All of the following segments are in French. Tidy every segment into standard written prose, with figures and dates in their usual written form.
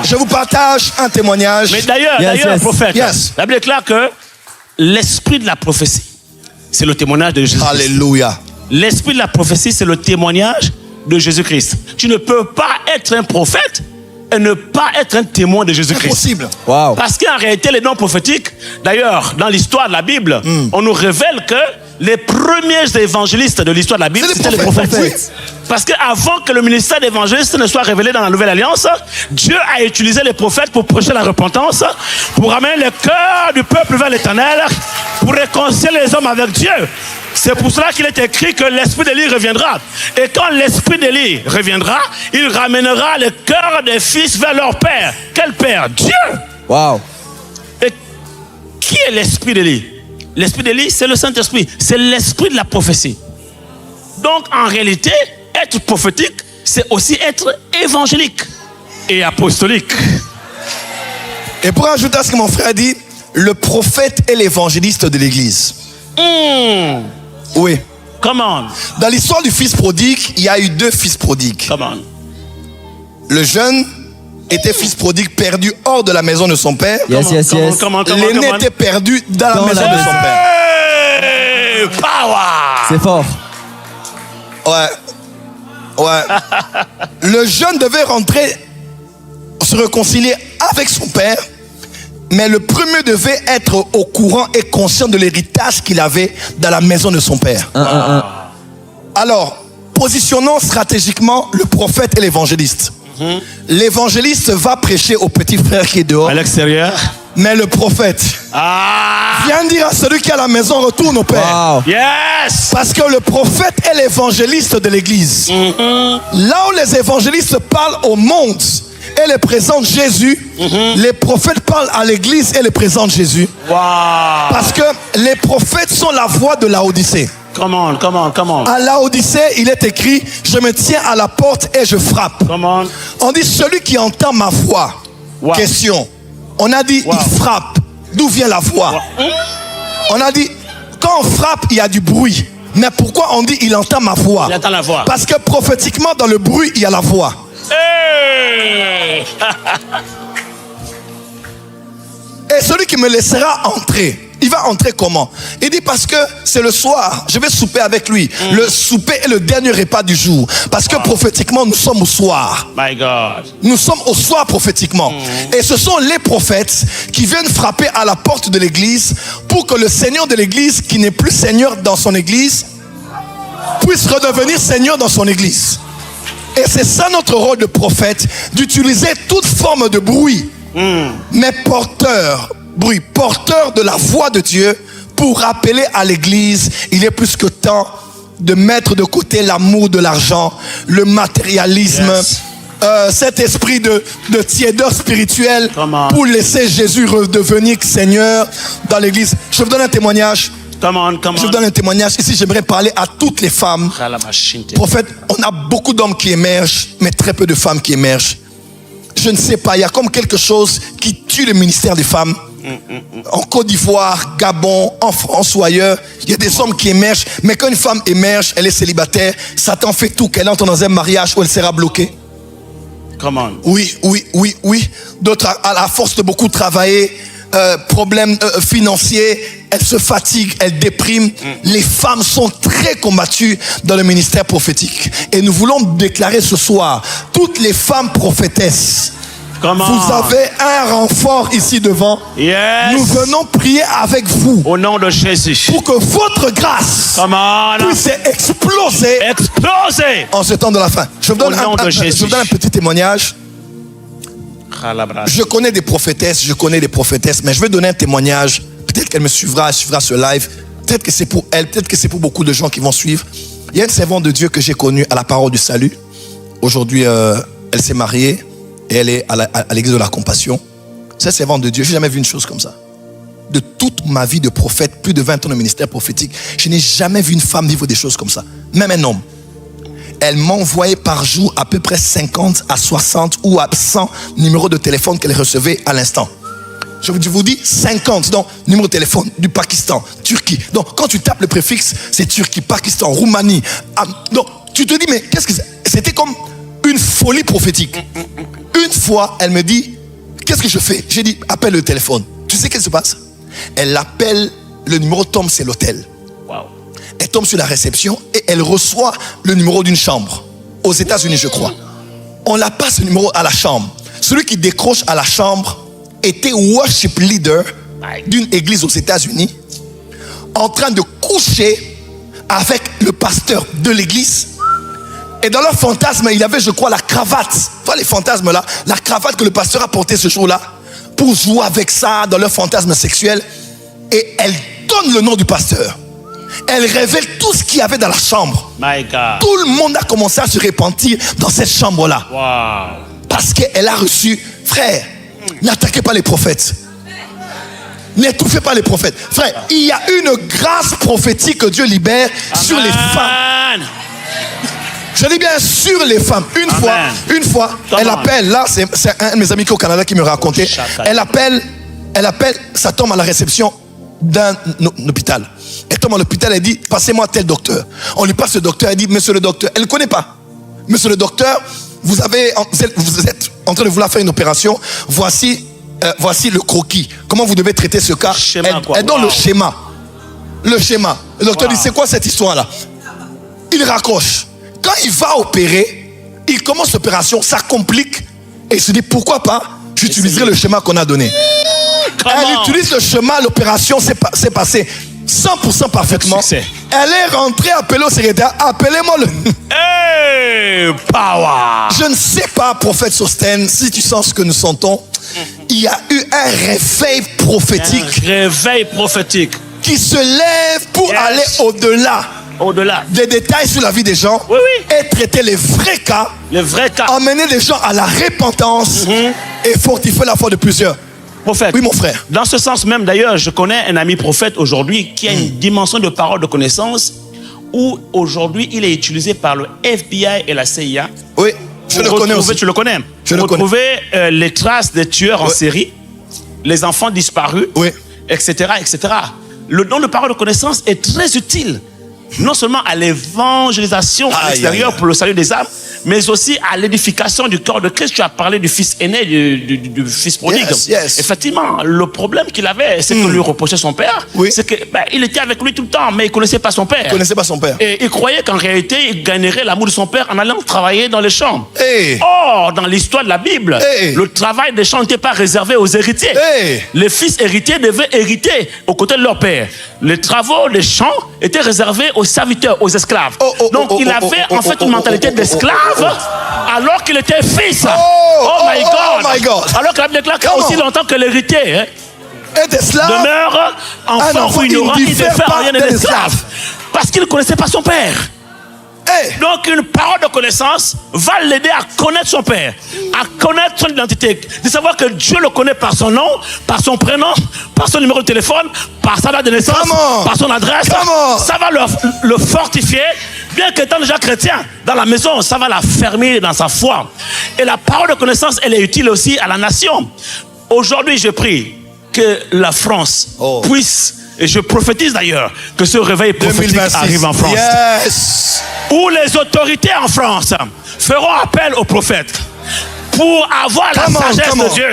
Je vous partage un témoignage. Mais d'ailleurs, prophète, Yes. la Bible déclare que l'esprit de la prophétie, c'est le témoignage de Jésus-Christ. Alléluia. L'esprit de la prophétie, c'est le témoignage de Jésus-Christ. Tu ne peux pas être un prophète et ne pas être un témoin de Jésus-Christ. Impossible. Wow. Parce qu'en réalité, les dons prophétiques, d'ailleurs, dans l'histoire de la Bible, on nous révèle que les premiers évangélistes de l'histoire de la Bible, c'était les prophètes. Oui. Parce qu'avant que le ministère d'évangéliste ne soit révélé dans la Nouvelle Alliance, Dieu a utilisé les prophètes pour prêcher la repentance, pour ramener le cœur du peuple vers l'Éternel, pour réconcilier les hommes avec Dieu. C'est pour cela qu'il est écrit que l'esprit d'Élie reviendra. Et quand l'esprit d'Élie reviendra, il ramènera le cœur des fils vers leur père. Quel père? Dieu. Wow. Et qui est l'esprit d'Élie? L'esprit d'Élie, c'est le Saint-Esprit. C'est l'esprit de la prophétie. Donc, en réalité, être prophétique, c'est aussi être évangélique et apostolique. Et pour ajouter à ce que mon frère dit, le prophète est l'évangéliste de l'église. Oui. Come on. Dans l'histoire du fils prodigue, il y a eu 2 fils prodigues. Come on. Le jeune était fils prodigue perdu hors de la maison de son père. Yes, yes, yes. L'aîné était perdu dans la maison de son père. Hey, power. C'est fort. Ouais. Le jeune devait rentrer, se réconcilier avec son père, mais le premier devait être au courant et conscient de l'héritage qu'il avait dans la maison de son père. Alors, positionnons stratégiquement le prophète et l'évangéliste. L'évangéliste va prêcher au petit frère qui est dehors, À l'extérieur. mais le prophète vient dire à celui qui est à la maison, retourne au père. Wow. Yes. Parce que le prophète est l'évangéliste de l'église. Là où les évangélistes parlent au monde et les présentent Jésus, les prophètes parlent à l'église et les présentent Jésus. Wow. Parce que les prophètes sont la voix de Laodicée. Come on. À Laodicée, il est écrit, je me tiens à la porte et je frappe. Come on. On dit, celui qui entend ma voix. Wow. Question. On a dit, Wow. il frappe. D'où vient la voix? On a dit, quand on frappe, il y a du bruit. Mais pourquoi on dit, il entend ma voix? Il entend la voix. Parce que prophétiquement, dans le bruit, il y a la voix. Hey. Et celui qui me laissera entrer, il va entrer comment? Il dit parce que c'est le soir, je vais souper avec lui. Le souper est le dernier repas du jour. Parce que prophétiquement, nous sommes au soir. My God. Nous sommes au soir prophétiquement. Et ce sont les prophètes qui viennent frapper à la porte de l'église pour que le Seigneur de l'église, qui n'est plus Seigneur dans son église, puisse redevenir Seigneur dans son église. Et c'est ça notre rôle de prophète, d'utiliser toute forme de bruit, mais porteur de la voix de Dieu pour rappeler à l'église, il est plus que temps de mettre de côté l'amour de l'argent, le matérialisme, Yes. cet esprit de tiédeur spirituelle Comment? pour laisser Jésus redevenir Seigneur dans l'église. Je vous donne un témoignage. Come on. Je vous donne un témoignage. Ici, j'aimerais parler à toutes les femmes. Prophète, on a beaucoup d'hommes qui émergent, mais très peu de femmes qui émergent. Je ne sais pas, il y a comme quelque chose qui tue le ministère des femmes. En Côte d'Ivoire, Gabon, en France ou ailleurs, il y a des hommes qui émergent, mais quand une femme émerge, elle est célibataire, Satan fait tout qu'elle entre dans un mariage où elle sera bloquée. Come on. Oui. D'autres, à la force de beaucoup travailler, problèmes financiers, elles se fatiguent, elles dépriment. Les femmes sont très combattues dans le ministère prophétique. Et nous voulons déclarer ce soir, toutes les femmes prophétesses, Come on. vous avez un renfort ici devant. Yes. Nous venons prier avec vous Au nom de Jésus. pour que votre grâce Come on. puisse exploser Exploser. en ce temps de la fin. Je vous donne, Au nom de Jésus. je vous donne un petit témoignage. Je connais des prophétesses, mais je vais donner un témoignage. Peut-être qu'elle me suivra, elle suivra ce live. Peut-être que c'est pour elle, peut-être que c'est pour beaucoup de gens qui vont suivre. Il y a une servante de Dieu que j'ai connue à la Parole du Salut. Aujourd'hui, elle s'est mariée et elle est à l'église de la Compassion. Cette servante de Dieu, je n'ai jamais vu une chose comme ça. De toute ma vie de prophète, plus de 20 ans de ministère prophétique, je n'ai jamais vu une femme vivre des choses comme ça. Même un homme. Elle m'envoyait par jour à peu près 50 à 60 ou à 100 numéros de téléphone qu'elle recevait à l'instant. Je vous dis 50, donc numéro de téléphone du Pakistan, Turquie. Donc quand tu tapes le préfixe, c'est Turquie, Pakistan, Roumanie. Donc tu te dis, mais qu'est-ce que c'est? C'était comme une folie prophétique. Une fois, elle me dit, qu'est-ce que je fais? J'ai dit, appelle le téléphone. Tu sais qu'est-ce qui se passe? Elle appelle, le numéro tombe, c'est l'hôtel. Wow. Elle tombe sur la réception et elle reçoit le numéro d'une chambre. Aux États-Unis, je crois. On la passe ce numéro à la chambre. Celui qui décroche à la chambre était worship leader d'une église aux États-Unis, en train de coucher avec le pasteur de l'église. Et dans leur fantasme, il y avait, je crois, la cravate. Tu vois les fantasmes là, la cravate que le pasteur a portée ce jour-là, pour jouer avec ça dans leur fantasme sexuel. Et elle donne le nom du pasteur. Elle révèle tout ce qu'il y avait dans la chambre. My God. Tout le monde a commencé à se repentir dans cette chambre-là. Wow. Parce qu'elle a reçu, frère, n'attaquez pas les prophètes. N'étouffez pas les prophètes. Frère, il y a une grâce prophétique que Dieu libère sur les femmes. Je dis bien sur les femmes. Une fois, elle appelle, là, c'est un de mes amis qui est au Canada qui me racontait. Elle appelle, ça tombe à la réception d'un hôpital. Elle tombe à l'hôpital, elle dit, passez-moi tel docteur. On lui passe le docteur, elle dit, monsieur le docteur, elle ne connaît pas. Monsieur le docteur, vous êtes en train de vouloir faire une opération, voici le croquis. Comment vous devez traiter ce cas? Elle donne le schéma. Le schéma. Le docteur dit, c'est quoi cette histoire-là? Il raccroche. Quand il va opérer, il commence l'opération, ça complique. Et il se dit, pourquoi pas, j'utiliserai le schéma qu'on a donné. Elle utilise le schéma, l'opération s'est passée 100% parfaitement. Elle est rentrée, appelée au secrétaire, appelez-moi le... Hey, power. Je ne sais pas, prophète Sostène, si tu sens ce que nous sentons, il y a eu un réveil prophétique. Un réveil prophétique. Qui se lève pour aller au-delà des détails sur la vie des gens, et traiter les vrais cas, amener les gens à la repentance et fortifier la foi de plusieurs. Prophète, oui, mon frère. Dans ce sens même, d'ailleurs, je connais un ami prophète aujourd'hui qui a une dimension de parole de connaissance où aujourd'hui il est utilisé par le FBI et la CIA. Oui, je le connais aussi. Tu le connais. Pour retrouver les traces des tueurs en série, les enfants disparus, etc., etc. Le don de parole de connaissance est très utile, non seulement à l'évangélisation à l'extérieur pour le salut des âmes, mais aussi à l'édification du corps de Christ. Tu as parlé du fils aîné, du fils prodigue. Effectivement, le problème qu'il avait, c'est que lui reprochait son père. C'est qu'il était avec lui tout le temps, mais il ne connaissait pas son père. Et il croyait qu'en réalité, il gagnerait l'amour de son père en allant travailler dans les champs. Or, dans l'histoire de la Bible, le travail des champs n'était pas réservé aux héritiers. Les fils héritiers devaient hériter aux côtés de leur père. Les travaux des champs étaient réservés aux serviteurs, aux esclaves. Donc, il avait en fait une mentalité d'esclave alors qu'il était fils. Oh my God. Alors que la Bible déclare qu'aussi longtemps que l'héritier demeure enfant ou ignorant, il ne fait rien de l'esclave. Parce qu'il ne connaissait pas son père. Donc une parole de connaissance va l'aider à connaître son père, à connaître son identité, de savoir que Dieu le connaît par son nom, par son prénom, par son numéro de téléphone, par sa date de naissance, par son adresse. Ça va le fortifier, bien qu'étant déjà chrétien dans la maison, ça va l'affermir dans sa foi. Et la parole de connaissance, elle est utile aussi à la nation. Aujourd'hui, je prie que la France puisse, et je prophétise d'ailleurs, que ce réveil prophétique 2026 arrive en France. Où les autorités en France feront appel aux prophètes pour avoir la sagesse de Dieu.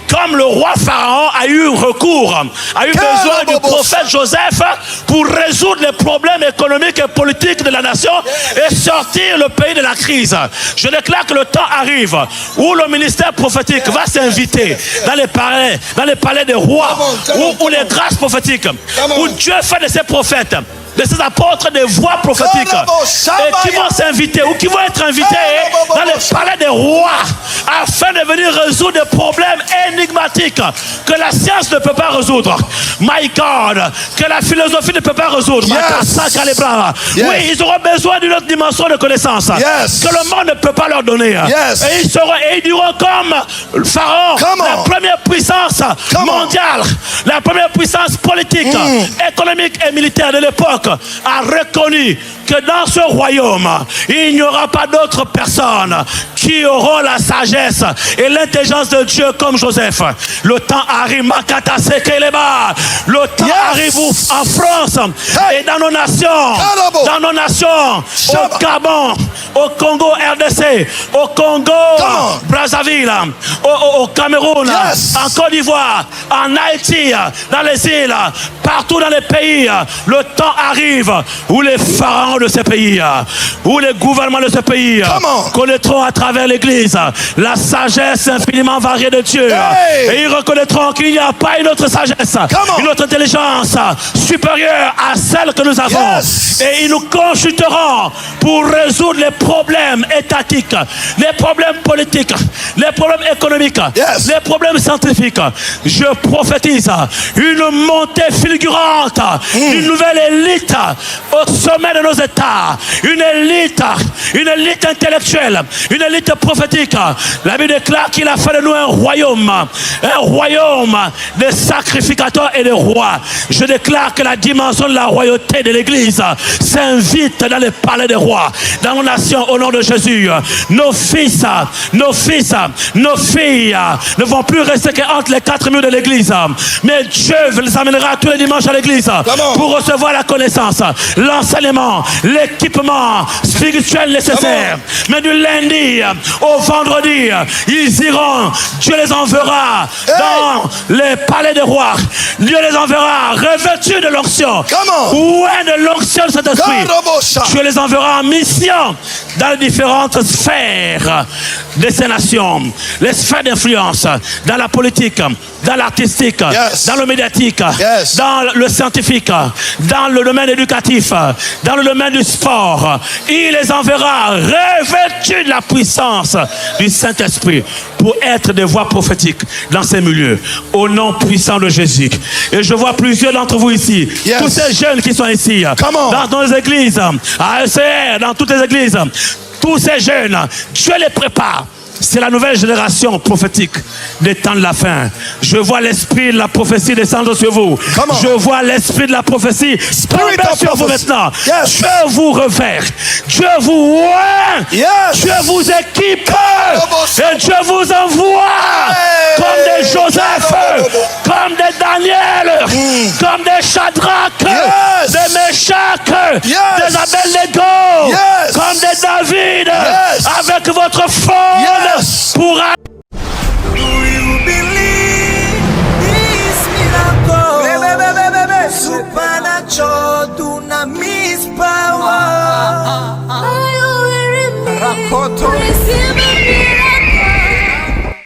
Comme le roi Pharaon a eu recours, a eu besoin du prophète Joseph pour résoudre les problèmes économiques et politiques de la nation et sortir le pays de la crise. Je déclare que le temps arrive où le ministère prophétique va s'inviter dans les palais des rois, où les grâces prophétiques, où Dieu fait de ses prophètes, de ces apôtres des voix prophétiques, et qui vont s'inviter ou qui vont être invités dans les palais des rois afin de venir résoudre des problèmes énigmatiques que la science ne peut pas résoudre. My God, que la philosophie ne peut pas résoudre. Oui, ils auront besoin d'une autre dimension de connaissance que le monde ne peut pas leur donner. Et ils diront comme Pharaon, la première puissance mondiale, la première puissance politique, économique et militaire de l'époque. l'époque a reconnu que dans ce royaume, il n'y aura pas d'autres personnes qui auront la sagesse et l'intelligence de Dieu comme Joseph. Le temps arrive, le temps arrive en France et dans nos nations, au Gabon, au Congo RDC, au Congo Brazzaville, au Cameroun, en Côte d'Ivoire, en Haïti, dans les îles, partout dans les pays. Le temps arrive où les pharaons de ces pays, où les gouvernements de ces pays connaîtront à travers l'Église la sagesse infiniment variée de Dieu. Et ils reconnaîtront qu'il n'y a pas une autre sagesse, une autre intelligence supérieure à celle que nous avons. Et ils nous consulteront pour résoudre les problèmes étatiques, les problèmes politiques, les problèmes économiques, les problèmes scientifiques. Je prophétise une montée fulgurante, une nouvelle élite au sommet de nos États, une élite intellectuelle, une élite prophétique. La Bible déclare qu'il a fait de nous un royaume de sacrificateurs et de rois. Je déclare que la dimension de la royauté de l'Église s'invite dans les palais des rois, dans nos nations au nom de Jésus. Nos fils, nos filles ne vont plus rester qu'entre les quatre murs de l'Église, mais Dieu les amènera tous les dimanches à l'Église pour recevoir la connaissance, l'enseignement, l'équipement spirituel nécessaire. Mais du lundi au vendredi, ils iront, Dieu les enverra dans les palais des rois. Dieu les enverra revêtus de l'onction. De l'onction de cet esprit. Dieu les enverra en mission dans les différentes sphères de ces nations, les sphères d'influence, dans la politique, dans l'artistique, dans le médiatique, dans le scientifique, dans le domaine éducatif, dans le domaine du sport. Il les enverra revêtus de la puissance du Saint-Esprit pour être des voix prophétiques dans ces milieux, au nom puissant de Jésus. Et je vois plusieurs d'entre vous ici, tous ces jeunes qui sont ici, dans nos églises, à ECR, dans toutes les églises, tous ces jeunes, Dieu les prépare. C'est la nouvelle génération prophétique des temps de la fin. Je vois l'esprit de la prophétie descendre sur vous. Je vois l'esprit de la prophétie tomber sur vous maintenant. Dieu vous revers. Dieu vous oint. Dieu vous équipe. Et Dieu vous envoie comme des Joseph, comme des Daniel, comme des Shadrach, des Meshach, des Abednego, comme des David, avec votre force pour